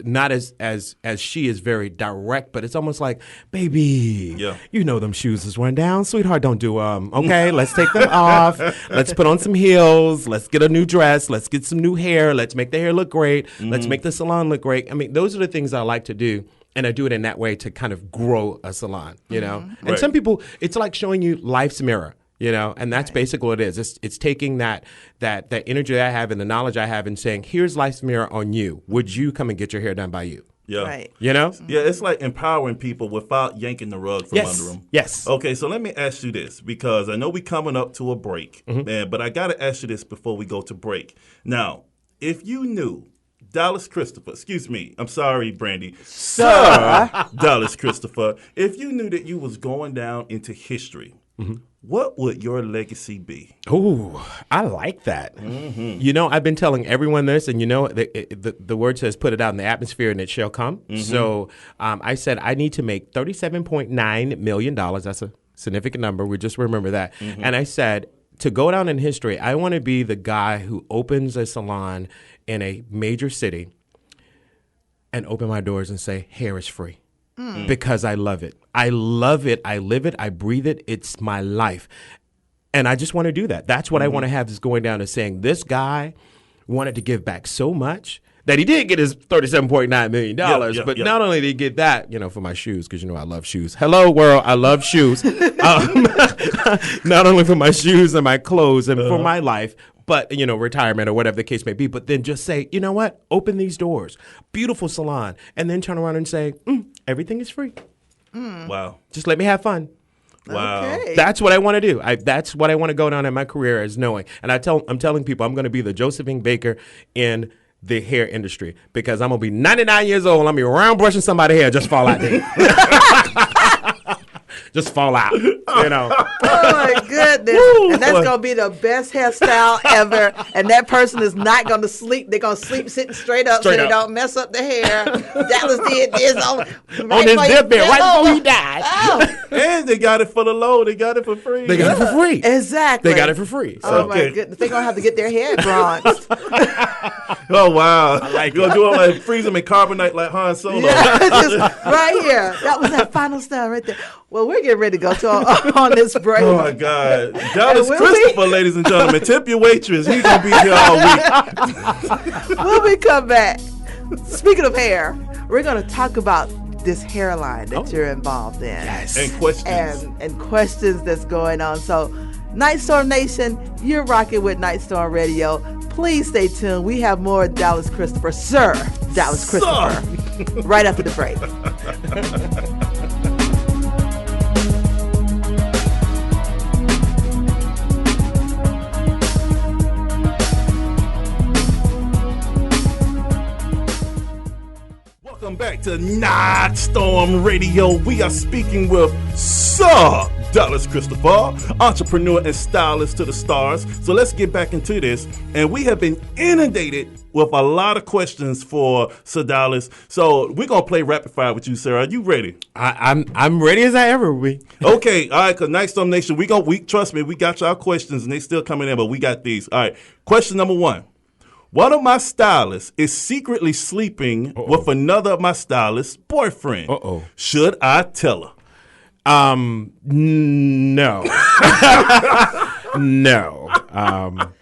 S6: not as she is very direct. But it's almost like, baby, you know them shoes is run down, sweetheart. Don't do them. Okay, let's take them off. Let's put on some heels. Let's get a new dress. Let's get some new hair. Let's make the hair look great. Let's make the salon look great. I mean, those are the things I like to do. And I do it in that way to kind of grow a salon, you know? And some people, it's like showing you life's mirror, you know? And that's basically what it is. It's taking that energy that I have and the knowledge I have and saying, here's life's mirror on you. Would you come and get your hair done by you?
S2: Yeah.
S3: Right.
S6: You know?
S2: Yeah, it's like empowering people without yanking the rug from under them.
S6: Yes.
S2: Okay, so let me ask you this, because I know we're coming up to a break, but I got to ask you this before we go to break. Now, if you knew Dallas Christopher, excuse me, I'm sorry, Brandy. Sir Dallas Christopher, if you knew that you was going down into history, what would your legacy be?
S6: Ooh, I like that. You know, I've been telling everyone this, and you know, the word says put it out in the atmosphere and it shall come. So I said I need to make $37.9 million. That's a significant number. We just remember that. And I said, to go down in history, I want to be the guy who opens a salon in a major city and open my doors and say, hair is free. Because I love it. I love it. I live it. I breathe it. It's my life. And I just want to do that. That's what I want to have, is going down and saying, this guy wanted to give back so much that he did get his $37.9 million. But not only did he get that, you know, for my shoes, because, you know, I love shoes. Hello, world. I love shoes. Not only for my shoes and my clothes and for my life, but, you know, retirement or whatever the case may be. But then just say, you know what? Open these doors. Beautiful salon. And then turn around and say, everything is free.
S2: Wow.
S6: Just let me have fun.
S2: Wow.
S3: Okay.
S6: That's what I want to do. That's what I want to go down in my career, as knowing. And I'm telling people I'm going to be the Josephine Baker in the hair industry, because I'm going to be 99 years old. I'm going to be around brushing somebody's hair, just fall out there. Just fall out, you know.
S3: Oh my goodness. And that's going to be the best hairstyle ever. And that person is not going to sleep. They're going to sleep sitting straight up so they don't mess up the hair. Dallas did this on
S6: his deathbed right before he died.
S3: Oh.
S2: And they got it for the low. They got it for free.
S6: They got it for free.
S3: Exactly.
S6: They got it for free.
S3: Oh
S6: So.
S3: my goodness. They're going to have to get their hair bronzed.
S2: Oh, wow. You're going to do it like freeze them in carbonite like Han Solo.
S3: Yeah, just right here. That was that final style right there. Well, we're getting ready to go to on this break.
S2: Oh, my God. Dallas
S3: And
S2: Christopher, ladies and gentlemen. Tip your waitress. He's going to be here all week.
S3: When we come back, speaking of hair, we're going to talk about this hairline that you're involved in.
S6: Yes.
S2: And questions.
S3: And questions that's going on. So, Nyghtstorm Nation, you're rocking with Nyghtstorm Radio. Please stay tuned. We have more Dallas Christopher, Sir Dallas Christopher, right after the break.
S2: Welcome back to Nyghtstorm Radio. We are speaking with Sir Dallas Christopher, entrepreneur and stylist to the stars. So let's get back into this. And we have been inundated with a lot of questions for Sir Dallas. So we're gonna play rapid fire with you, sir. Are you ready?
S6: I'm ready as I ever will be.
S2: Okay, all right. Cause Nyghtstorm Nation, we trust me. We got y'all questions, and they still coming in, but we got these. All right. Question number 1. One of my stylists is secretly sleeping with another of my stylist's boyfriend. Should I tell her?
S6: No. No.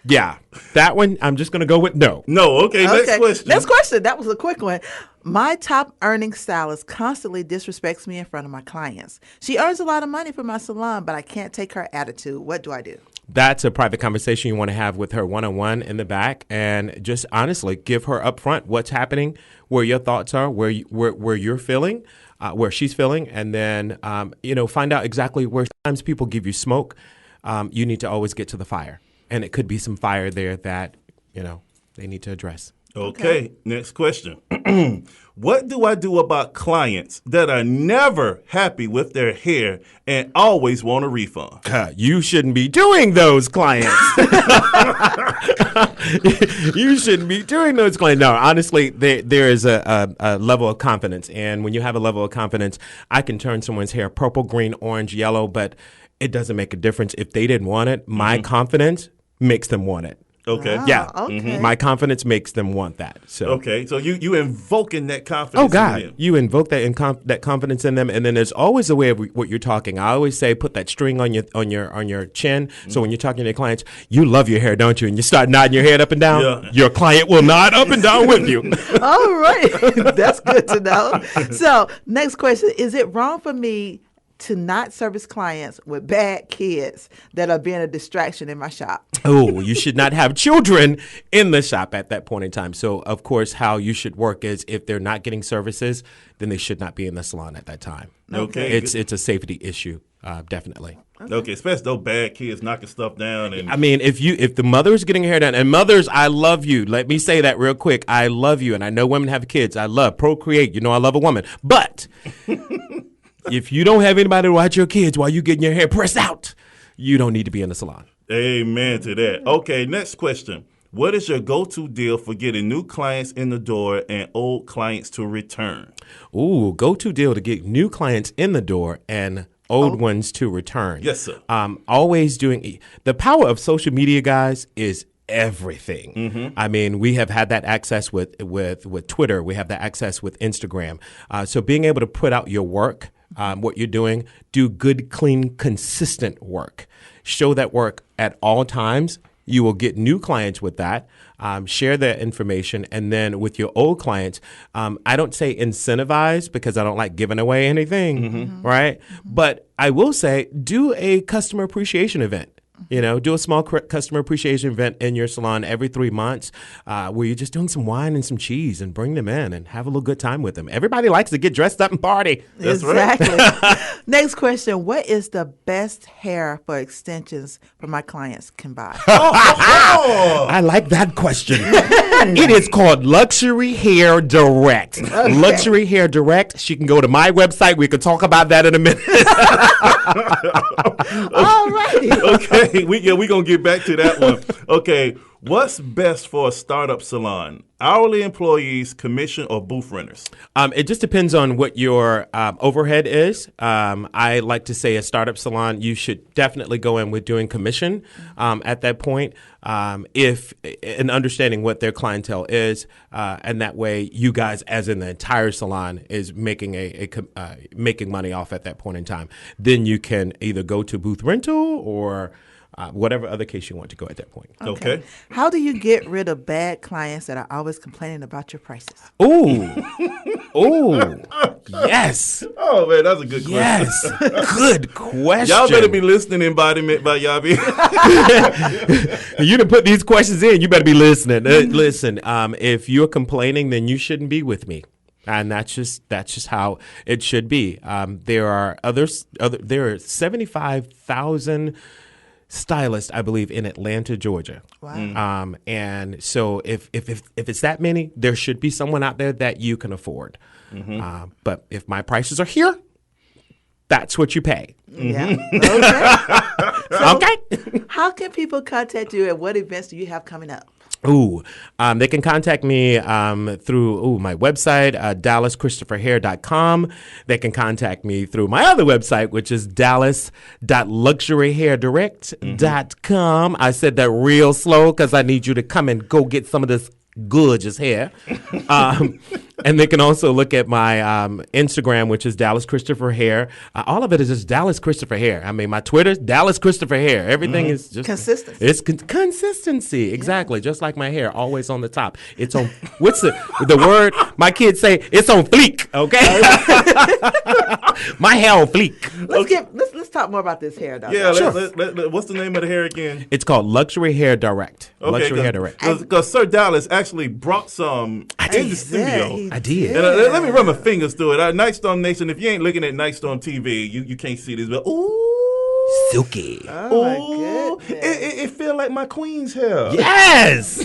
S6: Yeah. That one, I'm just going to go with no.
S2: No. Okay, next question.
S3: Next question. That was a quick one. My top earning stylist constantly disrespects me in front of my clients. She earns a lot of money for my salon, but I can't take her attitude. What do I do?
S6: That's a private conversation you want to have with her one-on-one in the back, and just honestly give her up front what's happening, where your thoughts are, where you're feeling, where she's feeling, and then find out exactly where sometimes people give you smoke. You need to always get to the fire, and it could be some fire there that they need to address.
S2: Okay, next question. What do I do about clients that are never happy with their hair and always want a refund?
S6: You shouldn't be doing those clients. You shouldn't be doing those clients. No, honestly, there is a level of confidence. And when you have a level of confidence, I can turn someone's hair purple, green, orange, yellow, but it doesn't make a difference. If they didn't want it, my confidence makes them want it.
S2: Okay.
S6: Yeah.
S3: Okay.
S6: My confidence makes them want that. So.
S2: Okay. So you invoking that confidence.
S6: Oh God,
S2: in them.
S6: you invoke that confidence in them, and then there's always a way of what you're talking. I always say, put that string on your chin. So when you're talking to your clients, you love your hair, don't you? And you start nodding your head up and down.
S2: Yeah.
S6: Your client will nod up and down with you.
S3: All right. That's good to know. So, next question. Is it wrong for me to not service clients with bad kids that are being a distraction in my shop?
S6: Oh, you should not have children in the shop at that point in time. So, of course, how you should work is if they're not getting services, then they should not be in the salon at that time.
S2: Okay.
S6: It's a safety issue, definitely.
S2: Okay, especially those bad kids knocking stuff down. And
S6: I mean, if the mother is getting her hair done, and mothers, I love you. Let me say that real quick. I love you, and I know women have kids. I love procreate. You know, I love a woman. But if you don't have anybody to watch your kids while you getting your hair pressed out, you don't need to be in the salon.
S2: amen to that. Okay, next question. What is your go-to deal for getting new clients in the door and old clients to return?
S6: Ooh, go-to deal to get new clients in the door and old ones to return.
S2: Yes, sir.
S6: Always doing the power of social media, guys, is everything.
S2: Mm-hmm.
S6: I mean, we have had that access with Twitter. We have that access with Instagram. So being able to put out your work, what you're doing, do good, clean, consistent work. Show that work at all times. You will get new clients with that. Share that information. And then with your old clients, I don't say incentivize because I don't like giving away anything, right? But I will say do a customer appreciation event. You know, do a small customer appreciation event in your salon every 3 months where you're just doing some wine and some cheese and bring them in and have a little good time with them. Everybody likes to get dressed up and party.
S2: That's
S3: exactly.
S2: right.
S3: Next question. What is the best hair for extensions for my clients can buy?
S6: I like that question. It is called Luxury Hair Direct.
S3: Okay.
S6: Luxury Hair Direct. She can go to my website. We can talk about that in a minute.
S3: All righty.
S2: Okay, we gonna get back to that one. Okay, what's best for a startup salon? Hourly employees, commission, or booth renters?
S6: It just depends on what your overhead is. I like to say a startup salon, you should definitely go in with doing commission at that point. If and understanding what their clientele is, and that way you guys, as in the entire salon, is making making money off at that point in time. Then you can either go to booth rental or whatever other case you want to go at that point.
S2: Okay.
S3: How do you get rid of bad clients that are always complaining about your prices?
S6: Ooh, yes,
S2: Oh man, that's a good question.
S6: yes, good question.
S2: Y'all better be listening. Embodiment by Yabi.
S6: You done put these questions in. You better be listening. Listen, if you're complaining, then you shouldn't be with me. And that's just how it should be. There are there are 75,000 stylists, I believe, in Atlanta, Georgia.
S3: Wow.
S6: And so if it's that many, there should be someone out there that you can afford. But if my prices are here, that's what you pay.
S3: Yeah. Okay. So,
S6: Okay.
S3: how can people contact you and what events do you have coming up?
S6: They can contact me through my website, DallasChristopherHair.com. They can contact me through my other website, which is Dallas.LuxuryHairDirect.com. I said that real slow because I need you to come and go get some of this gorgeous hair. And they can also look at my Instagram, which is Dallas Christopher Hair. All of it is just Dallas Christopher Hair. I mean, my Twitter's Dallas Christopher Hair. Everything is just
S3: Consistency.
S6: It's consistency, exactly. Just like my hair, always on the top. It's on. What's the word? My kids say it's on fleek. Okay, my hair on fleek.
S3: Let's talk more about this hair, though.
S2: Yeah,
S6: Sure.
S2: what's the name of the hair again?
S6: It's called Luxury Hair Direct. Luxury Hair Direct.
S2: Because Sir Dallas actually brought some in the studio.
S6: I did.
S2: And let me run my fingers through it. Nightstorm Nation, if you ain't looking at Nightstorm TV, you can't see this, but ooh.
S6: Silky.
S3: Oh, my
S2: it feel like my queen's hair.
S6: Yes.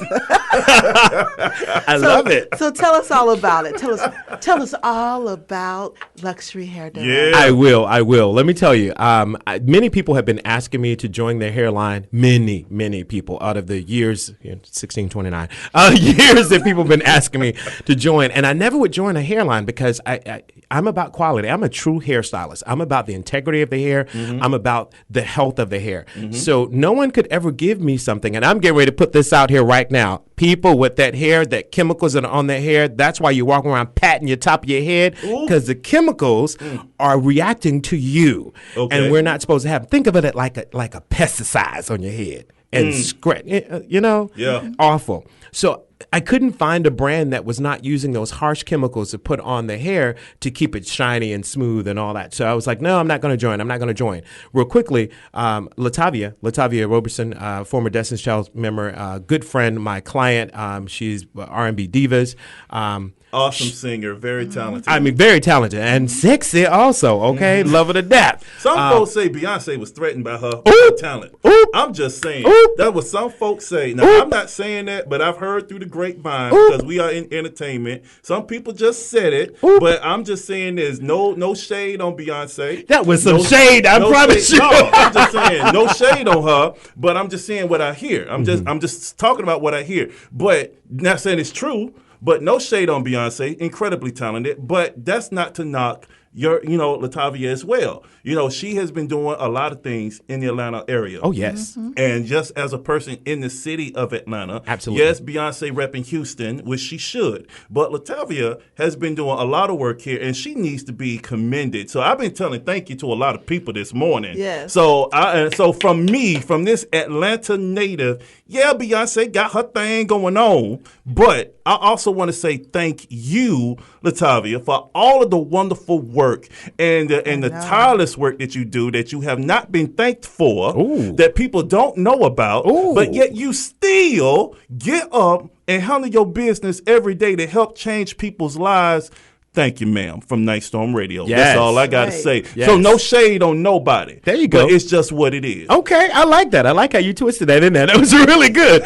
S6: I love it.
S3: So tell us all about it. Tell us all about Luxury Hair Direct.
S2: Yeah.
S6: I will. Let me tell you, many people have been asking me to join their hairline. Many people out of the years, 1629, years that people have been asking me to join. And I never would join a hairline because I'm about quality. I'm a true hairstylist. I'm about the integrity of the hair. I'm about the health of the hair. So no one could ever give me something. And I'm getting ready to put this out here right now. People with that hair, that chemicals that are on their hair, that's why you walk around patting your top of your head, because the chemicals are reacting to you.
S2: Okay.
S6: And we're not supposed to have, think of it like a pesticides on your head. And scratch, awful. So I couldn't find a brand that was not using those harsh chemicals to put on the hair to keep it shiny and smooth and all that. So I was like, no, I'm not going to join. Real quickly, Latavia Roberson, former Destiny's Child member, good friend, my client. She's R&B Divas.
S2: Awesome singer, very talented.
S6: I mean, very talented and sexy also, okay? Love her to death.
S2: Some folks say Beyonce was threatened by her talent. I'm just saying. That's what some folks say. Now, I'm not saying that, but I've heard through the grapevine, because we are in entertainment. Some people just said it, but I'm just saying there's no shade on Beyonce.
S6: That was some shade, I promise you.
S2: No, I'm just saying, no shade on her, but I'm just saying what I hear. I'm just talking about what I hear. But not saying it's true. But no shade on Beyonce, incredibly talented. But that's not to knock Latavia as well. She has been doing a lot of things in the Atlanta area.
S6: Oh, yes.
S2: And just as a person in the city of Atlanta,
S6: absolutely.
S2: Yes, Beyonce repping Houston, which she should. But Latavia has been doing a lot of work here, and she needs to be commended. So I've been telling thank you to a lot of people this morning.
S3: Yes.
S2: So from this Atlanta native, yeah, Beyonce got her thing going on. But I also want to say thank you, Latavia, for all of the wonderful work and the tireless work that you do that you have not been thanked for, that people don't know about, but yet you still get up and handle your business every day to help change people's lives. Thank you, ma'am, from Nyghtstorm Radio.
S6: Yes.
S2: That's all I got to say.
S6: Yes.
S2: So no shade on nobody.
S6: There you go.
S2: But it's just what it is.
S6: Okay, I like that. I like how you twisted that in there. That was really good.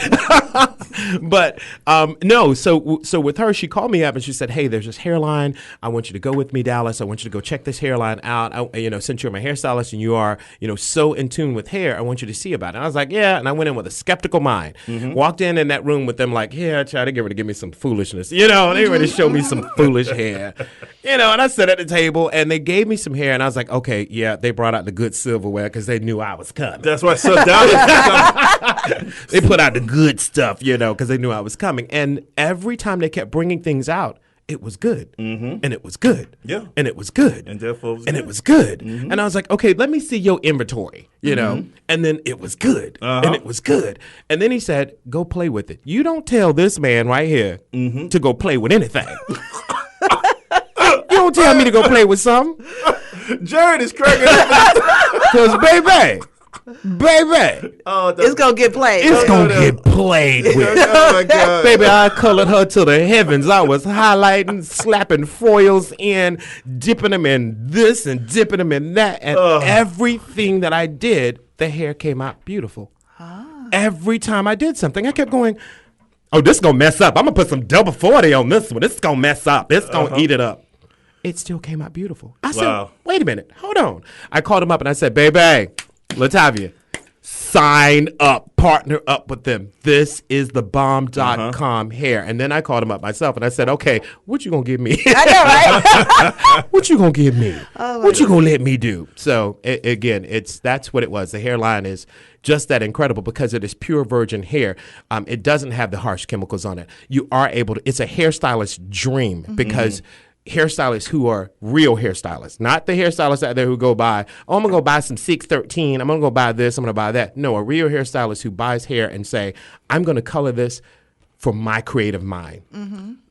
S6: But no, so with her, she called me up and she said, hey, there's this hairline. I want you to go with me, Dallas. I want you to go check this hairline out. Since you're my hairstylist and you are, so in tune with hair, I want you to see about it. And I was like, yeah. And I went in with a skeptical mind. Walked in that room with them like, yeah, try to get ready to give me some foolishness. They ready to show me some foolish hair. And I sat at the table and they gave me some hair and I was like, okay, yeah, they brought out the good silverware because they knew I was coming.
S2: That's why Sir Dallas.
S6: They put out the good stuff, because they knew I was coming. And every time they kept bringing things out, it was good. And it was good.
S2: Yeah.
S6: And it was good.
S2: And therefore it was
S6: and
S2: good.
S6: It was good. And I was like, okay, let me see your inventory, And then it was good. And it was good. And then he said, go play with it. You don't tell this man right here to go play with anything. You don't tell me to go play with something.
S2: Jared is cracking up.
S6: Because, baby,
S3: it's going to get played.
S6: It's going to get played with.
S2: Oh, my God.
S6: Baby, I colored her to the heavens. I was highlighting, slapping foils in, dipping them in this and dipping them in that. And everything that I did, the hair came out beautiful. Every time I did something, I kept going, oh, this is going to mess up. I'm going to put some double 40 on this one. This is going to mess up. It's going to eat it up. It still came out beautiful. I said, wait a minute. Hold on. I called him up and I said, baby, Latavia, sign up, partner up with them. This is the bomb.com hair. And then I called him up myself and I said, okay, what you going to give me?
S3: I know, right?
S6: What you going to give me? What you going to let me do? So again, that's what it was. The hairline is just that incredible because it is pure virgin hair. It doesn't have the harsh chemicals on it. You are able to, it's a hairstylist's dream because hairstylists who are real hairstylists, not the hairstylists out there who go buy, I'm going to go buy some 613, I'm going to go buy this, I'm going to buy that. No, a real hairstylist who buys hair and say, I'm going to color this for my creative mind.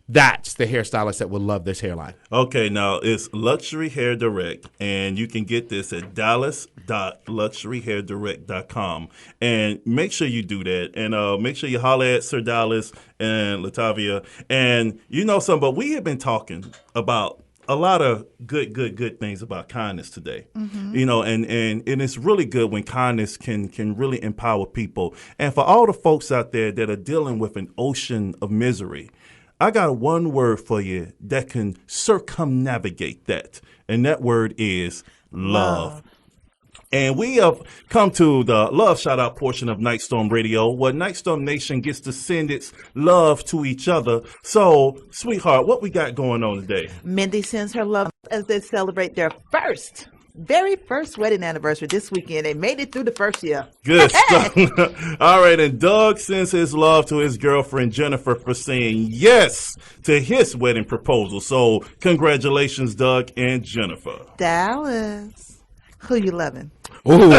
S6: That's the hairstylist that will love this hairline.
S2: Okay, now it's Luxury Hair Direct, and you can get this at dallas.luxuryhairdirect.com. And make sure you do that, and make sure you holler at Sir Dallas and Latavia. And something, but we have been talking about a lot of good things about kindness today. You know, and it's really good when kindness can really empower people. And for all the folks out there that are dealing with an ocean of misery, I got one word for you that can circumnavigate that. And that word is love. And we have come to the love shout-out portion of Nyghtstorm Radio, where Nyghtstorm Nation gets to send its love to each other. So, sweetheart, what we got going on today?
S3: Mindy sends her love as they celebrate their very first wedding anniversary this weekend. They made it through the first year.
S2: Good stuff. All right, and Doug sends his love to his girlfriend Jennifer for saying yes to his wedding proposal. So, congratulations, Doug and Jennifer.
S3: Dallas, who you loving?
S6: Ooh.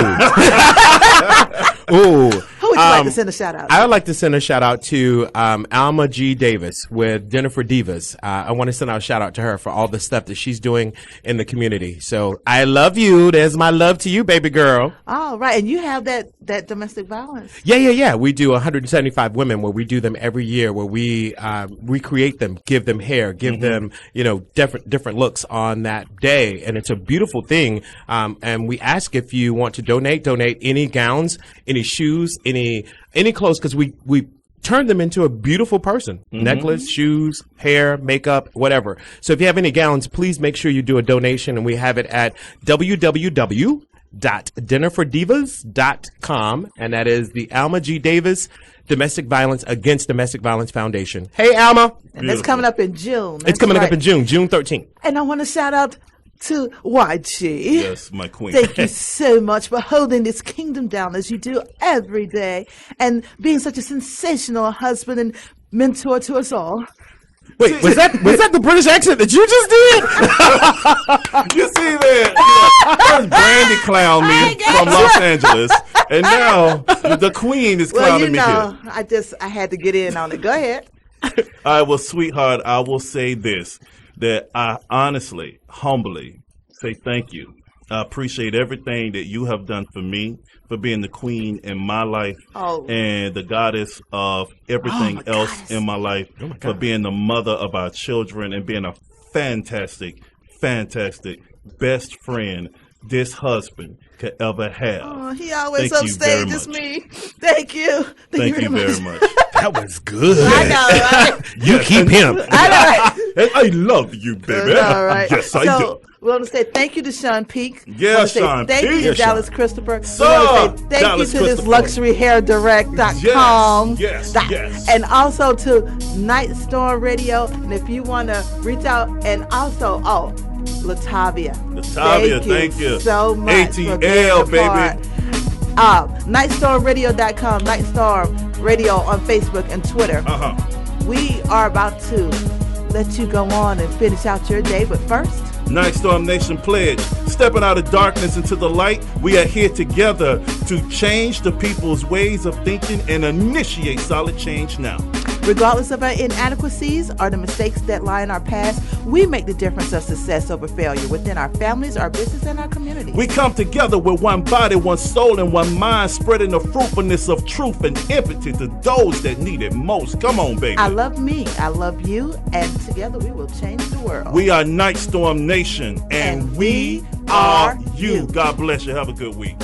S6: Ooh.
S3: Who would you like to send a shout out to?
S6: I would like to send a shout out to Alma G. Davis with Jennifer Divas. I want to send out a shout out to her for all the stuff that she's doing in the community. So I love you. There's my love to you, baby girl.
S3: All right. And you have that domestic violence.
S6: Yeah. We do 175 women where we do them every year, where we recreate them, give them hair, give them, different looks on that day. And it's a beautiful thing. And we ask if you want to donate any gowns, any shoes, any clothes, because we turn them into a beautiful person. Necklace, shoes, hair, makeup, whatever. So if you have any gowns, please make sure you do a donation, and we have it at www.dinnerfordivas.com, and that is the Alma G. Davis Domestic Violence Against Domestic Violence Foundation. Hey, Alma.
S3: And that's coming up in June.
S6: It's coming up in June 13th.
S3: And I want to shout out to YG.
S2: Yes, my queen.
S3: Thank you so much for holding this kingdom down as you do every day and being such a sensational husband and mentor to us all.
S6: Wait, was that the British accent that you just did?
S2: You see that? First Brandy clowned me from Los Angeles, and now the queen is clowning me here.
S3: I had to get in on it. Go ahead.
S2: All right, well, sweetheart, I will say this, that I honestly, humbly say thank you. I appreciate everything that you have done for me, for being the queen in my life and the goddess of everything else in my life, for being the mother of our children and being a fantastic best friend this husband could ever have.
S3: Oh, he always upstages me. Thank you.
S2: Thank you very much.
S6: That was good.
S3: I know, right?
S6: You keep him.
S3: I know.
S2: I love you, baby.
S3: All right.
S2: Yes, I do.
S3: We want to say thank you to Sean Peak.
S2: Yeah, Sean
S3: Thank
S2: Peak.
S3: you to Dallas Christopher.
S2: Sir,
S3: we want to say thank
S2: Dallas
S3: you to this
S2: Christopher.
S3: luxuryhairdirect.com.
S2: Yes.
S3: And also to Nyghtstorm Radio. And if you want to reach out, and also, Latavia,
S2: thank you
S3: so much.
S2: ATL, baby.
S3: Nyghtstormradio.com, Nyghtstorm Radio on Facebook and Twitter. We are about to let you go on and finish out your day, but first,
S2: Nyghtstorm Nation pledge, stepping out of darkness into the light. We are here together to change the people's ways of thinking and initiate solid change now.
S3: Regardless of our inadequacies or the mistakes that lie in our past, we make the difference of success over failure within our families, our business, and our community.
S2: We come together with one body, one soul, and one mind, spreading the fruitfulness of truth and empathy to those that need it most. Come on, baby.
S3: I love me, I love you, and together we will change the world.
S2: We are Nyghtstorm Nation, and we are you. God bless you. Have a good week.